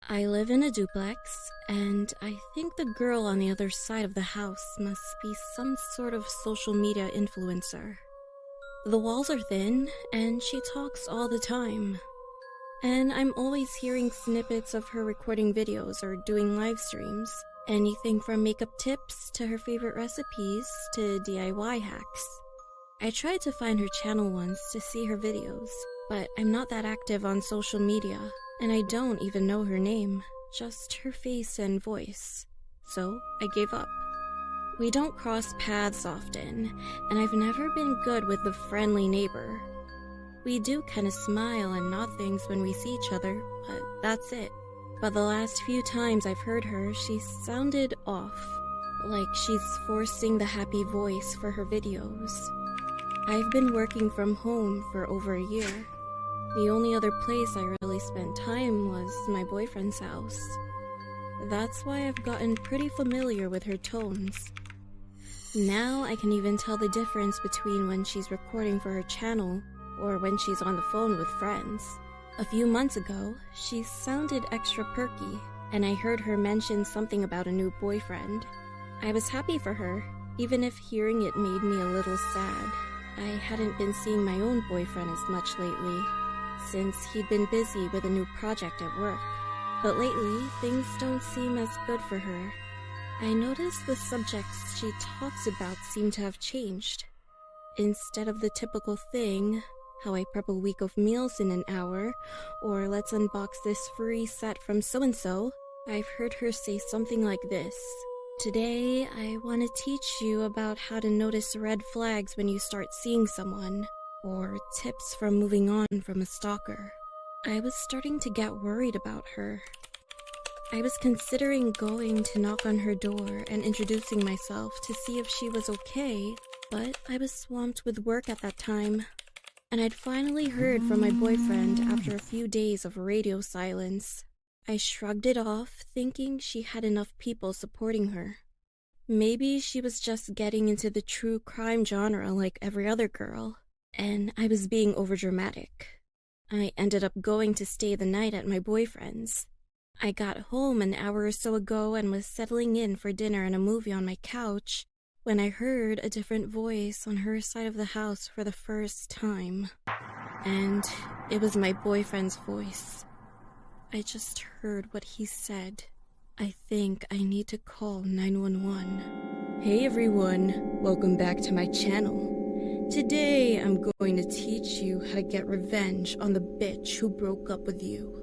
I live in a duplex, and I think the girl on the other side of the house must be some sort of social media influencer. The walls are thin, and she talks all the time. And I'm always hearing snippets of her recording videos or doing live streams. Anything from makeup tips to her favorite recipes to DIY hacks. I tried to find her channel once to see her videos, but I'm not that active on social media, and I don't even know her name, just her face and voice. So I gave up. We don't cross paths often, and I've never been good with the friendly neighbor. We do kind of smile and nod things when we see each other, but that's it. But the last few times I've heard her, she sounded off, like she's forcing the happy voice for her videos. I've been working from home for over a year. The only other place I really spent time was my boyfriend's house. That's why I've gotten pretty familiar with her tones. Now I can even tell the difference between when she's recording for her channel or when she's on the phone with friends. A few months ago, she sounded extra perky, and I heard her mention something about a new boyfriend. I was happy for her, even if hearing it made me a little sad. I hadn't been seeing my own boyfriend as much lately, since he'd been busy with a new project at work. But lately, things don't seem as good for her. I noticed the subjects she talks about seem to have changed. Instead of the typical thing, how I prep a week of meals in an hour, or let's unbox this free set from so-and-so, I've heard her say something like this. Today, I want to teach you about how to notice red flags when you start seeing someone, or tips from moving on from a stalker. I was starting to get worried about her. I was considering going to knock on her door and introducing myself to see if she was okay, but I was swamped with work at that time. And I'd finally heard from my boyfriend after a few days of radio silence. I shrugged it off, thinking she had enough people supporting her. Maybe she was just getting into the true crime genre like every other girl, and I was being overdramatic. I ended up going to stay the night at my boyfriend's. I got home an hour or so ago and was settling in for dinner and a movie on my couch when I heard a different voice on her side of the house for the first time. And it was my boyfriend's voice. I just heard what he said. I think I need to call 911. Hey everyone, welcome back to my channel. Today I'm going to teach you how to get revenge on the bitch who broke up with you.